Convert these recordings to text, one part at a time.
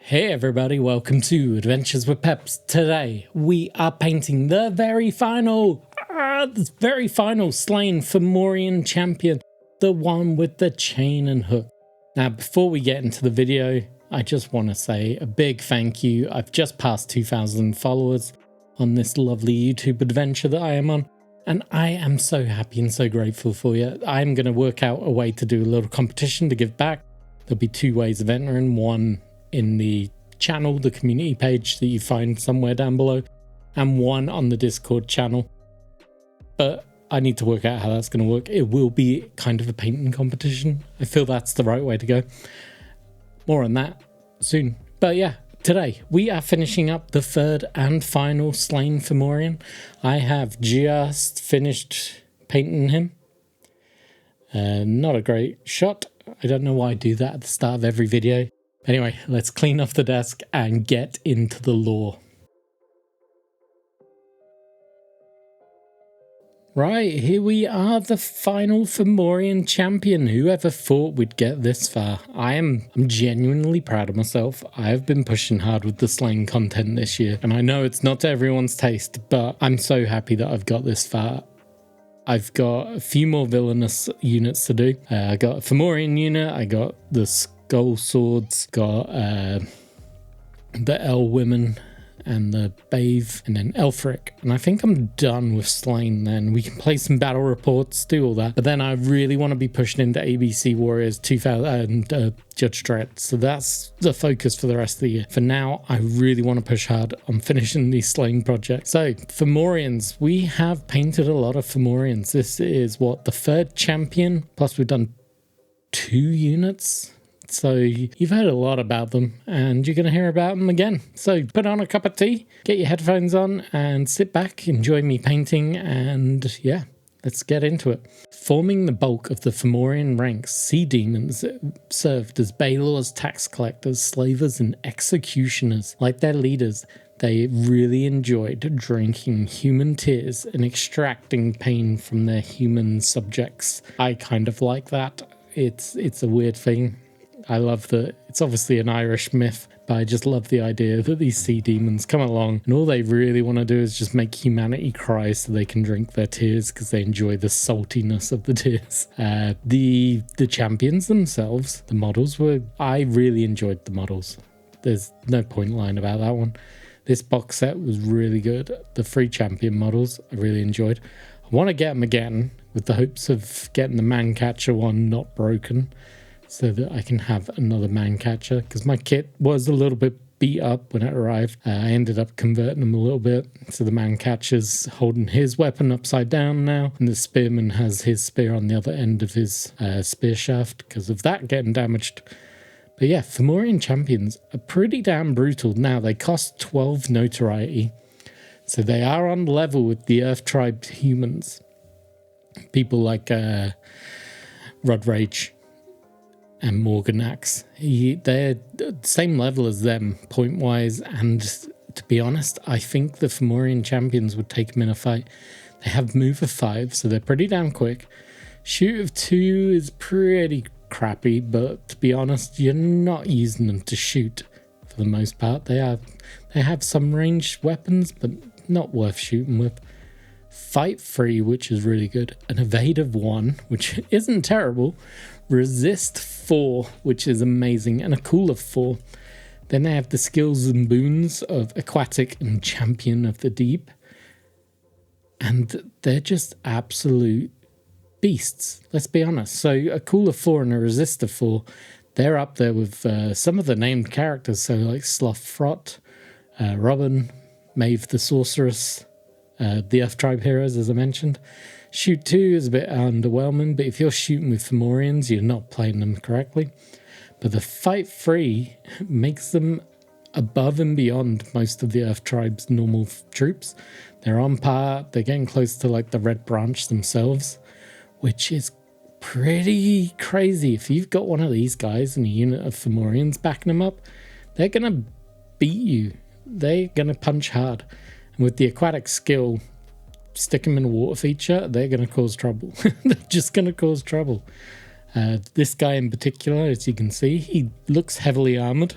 Hey everybody, welcome to Adventures with Peps. Today we are painting the very final Slaine Formorian champion, the one with the chain and hook. Now before we get into the video, I just want to say a big thank you. I've just passed 2,000 followers on this lovely YouTube adventure that I am on, and I am so happy and so grateful for you. I'm going to work out a way to do a little competition to give back. There'll be two ways of entering, one in the channel, the community page that you find somewhere down below, and one on the Discord channel. But I need to work out how that's going to work. It will be kind of a painting competition. I feel that's the right way to go. More on that soon. But yeah, today we are finishing up the third and final Slaine Fomorian. I have just finished painting him. Not a great shot. I don't know why I do that at the start of every video. Anyway, let's clean off the desk and get into the lore. Right, here we are, the final Formorian champion. Whoever thought we'd get this far? I'm genuinely proud of myself. I've been pushing hard with the Slaine content this year, and I know it's not to everyone's taste, but I'm so happy that I've got this far. I've got a few more villainous units to do. I got a Fomorian unit, I got the Skull Swords, got the El Women and the Bathe, and then Elfric. And I think I'm done with Slaine then. We can play some battle reports, do all that. But then I really want to be pushing into ABC Warriors 2000 and Judge Dredd. So that's the focus for the rest of the year. For now, I really want to push hard on finishing these Slaine projects. So, Formorians. We have painted a lot of Formorians. This is, what, the third champion? Plus we've done 2 units. So you've heard a lot about them, and you're going to hear about them again. So put on a cup of tea, get your headphones on, and sit back, enjoy me painting, and yeah, let's get into it. Forming the bulk of the Fomorian ranks, sea demons served as bailors, tax collectors, slavers, and executioners. Like their leaders, they really enjoyed drinking human tears and extracting pain from their human subjects. I kind of like that. It's a weird thing. I love that it's obviously an Irish myth, but I just love the idea that these sea demons come along and all they really want to do is just make humanity cry so they can drink their tears because they enjoy the saltiness of the tears. The champions themselves, the models I really enjoyed the models. There's no point lying about that one. This box set was really good. The 3 champion models I really enjoyed. I want to get them again with the hopes of getting the man catcher one not broken, so that I can have another man catcher, because my kit was a little bit beat up when it arrived. I ended up converting them a little bit, so the man catcher's holding his weapon upside down now, and the spearman has his spear on the other end of his spear shaft because of that getting damaged. But yeah, Formorian champions are pretty damn brutal. Now, they cost 12 notoriety, so they are on level with the Earth Tribe humans. People like Rudrage and Morganax. They're the same level as them, point-wise, and to be honest, I think the Formorian champions would take them in a fight. They have move of 5, so they're pretty damn quick. Shoot of 2 is pretty crappy, but to be honest, you're not using them to shoot for the most part. They have some ranged weapons, but not worth shooting with. Fight 3, which is really good. An evade of 1, which isn't terrible. Resist 4, which is amazing, and a cool of 4. Then they have the skills and boons of Aquatic and Champion of the Deep. And they're just absolute beasts, let's be honest. So a cool of 4 and a resist of 4, they're up there with some of the named characters. So like Sloth Frot, Robin, Maeve the Sorceress, the Earth Tribe heroes, as I mentioned. Shoot 2 is a bit underwhelming, but if you're shooting with Fomorians, you're not playing them correctly. But the Fight 3 makes them above and beyond most of the Earth Tribe's normal troops. They're on par, they're getting close to like the Red Branch themselves, which is pretty crazy. If you've got one of these guys and a unit of Fomorians backing them up, they're going to beat you. They're going to punch hard. And with the aquatic skill, stick them in a water feature, they're going to cause trouble. They're just going to cause trouble. This guy in particular, as you can see, he looks heavily armored.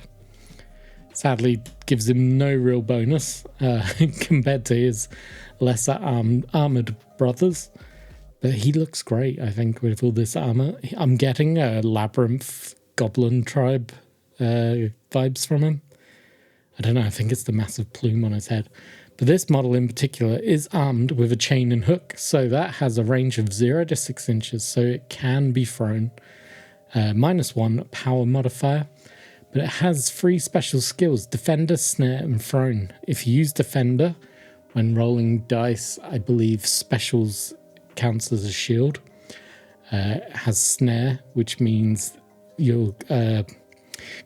Sadly, gives him no real bonus compared to his lesser armored brothers. But he looks great, I think, with all this armor. I'm getting a labyrinth goblin tribe vibes from him. I don't know, I think it's the massive plume on his head. But this model in particular is armed with a chain and hook, so that has a range of 0 to 6 inches, so it can be thrown. -1 power modifier, but it has 3 special skills: Defender, Snare, and Thrown. If you use Defender, when rolling dice, I believe Specials counts as a shield. It has Snare, which means you're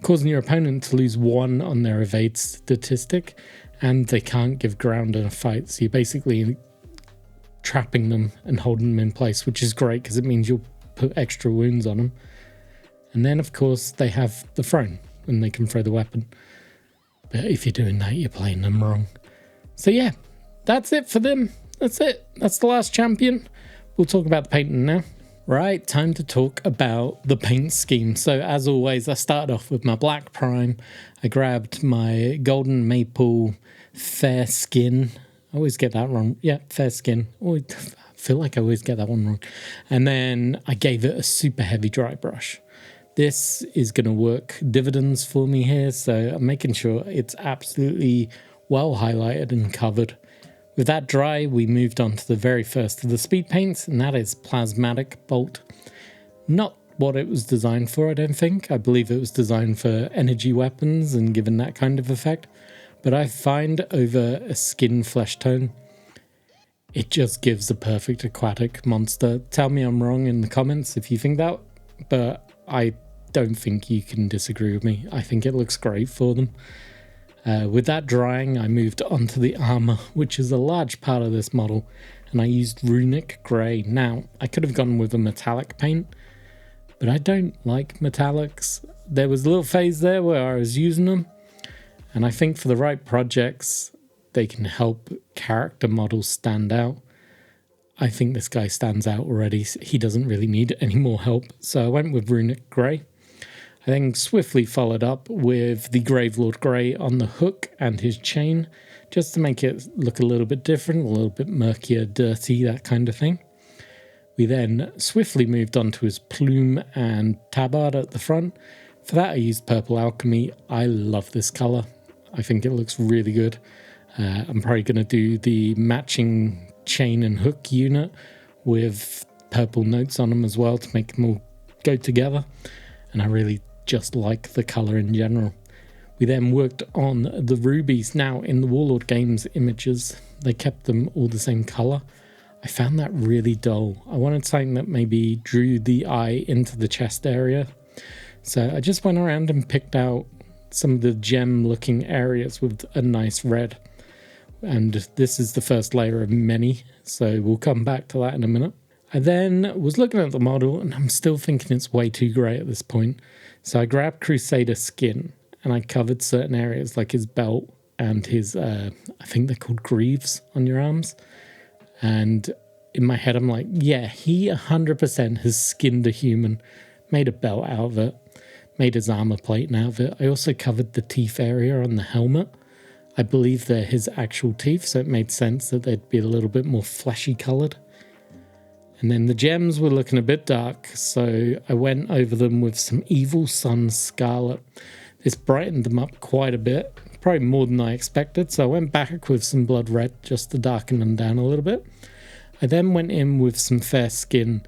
causing your opponent to lose 1 on their evade statistic, and they can't give ground in a fight. So you're basically trapping them and holding them in place, which is great because it means you'll put extra wounds on them. And then, of course, they have the Thrown, and they can throw the weapon. But if you're doing that, you're playing them wrong. So yeah, that's it for them. That's it. That's the last champion. We'll talk about the painting now. Right, time to talk about the paint scheme. So as always, I started off with my black prime. I grabbed my golden maple fair skin. I always get that wrong. Yeah, fair skin. I feel like I always get that one wrong. And then I gave it a super heavy dry brush. This is going to work dividends for me here, so I'm making sure it's absolutely well highlighted and covered. With that dry, we moved on to the very first of the speed paints, and that is Plasmatic Bolt. Not what it was designed for, I don't think. I believe it was designed for energy weapons and given that kind of effect. But I find over a skin flesh tone, it just gives a perfect aquatic monster. Tell me I'm wrong in the comments if you think that, but I don't think you can disagree with me. I think it looks great for them. With that drying, I moved on to the armor, which is a large part of this model, and I used Runic Grey. Now, I could have gone with a metallic paint, but I don't like metallics. There was a little phase there where I was using them, and I think for the right projects, they can help character models stand out. I think this guy stands out already. He doesn't really need any more help, so I went with Runic Grey. I then swiftly followed up with the Gravelord Grey on the hook and his chain, just to make it look a little bit different, a little bit murkier, dirty, that kind of thing. We then swiftly moved on to his plume and tabard at the front. For that I used Purple Alchemy. I love this colour. I think it looks really good. I'm probably going to do the matching chain and hook unit with purple notes on them as well to make them all go together. And I really just like the colour in general. We then worked on the rubies. Now in the Warlord Games images, they kept them all the same colour. I found that really dull. I wanted something that maybe drew the eye into the chest area. So I just went around and picked out some of the gem looking areas with a nice red. And this is the first layer of many, so we'll come back to that in a minute. I then was looking at the model and I'm still thinking it's way too grey at this point. So I grabbed Crusader skin and I covered certain areas like his belt and his, I think they're called greaves on your arms. And in my head I'm like, yeah, he 100% has skinned a human, made a belt out of it, made his armor plate out of it. I also covered the teeth area on the helmet. I believe they're his actual teeth, so it made sense that they'd be a little bit more fleshy coloured. And then the gems were looking a bit dark, so I went over them with some Evil Sun Scarlet. This brightened them up quite a bit, probably more than I expected, so I went back with some Blood Red just to darken them down a little bit. I then went in with some Fair Skin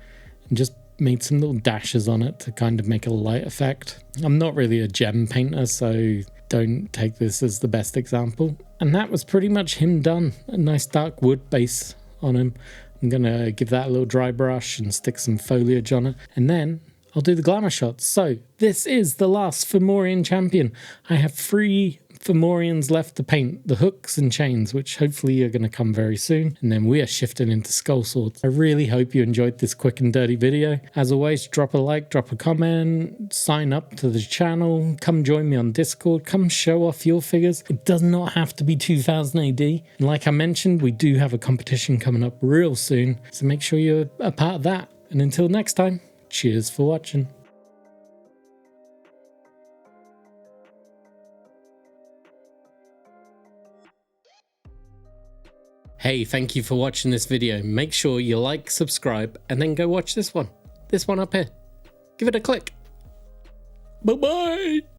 and just made some little dashes on it to kind of make a light effect. I'm not really a gem painter, so don't take this as the best example. And that was pretty much him done. A nice dark wood base on him. I'm going to give that a little dry brush and stick some foliage on it. And then I'll do the glamour shots. So this is the last Fomorian champion. I have 3 Formorians left to paint, the hooks and chains, which hopefully are going to come very soon. And then we are shifting into skull swords. I really hope you enjoyed this quick and dirty video. As always, drop a like, drop a comment, sign up to the channel, come join me on Discord, come show off your figures. It does not have to be 2000 AD. And like I mentioned, we do have a competition coming up real soon, so make sure you're a part of that. And until next time, cheers for watching. Hey, thank you for watching this video. Make sure you like, subscribe, and then go watch this one. This one up here. Give it a click. Bye-bye.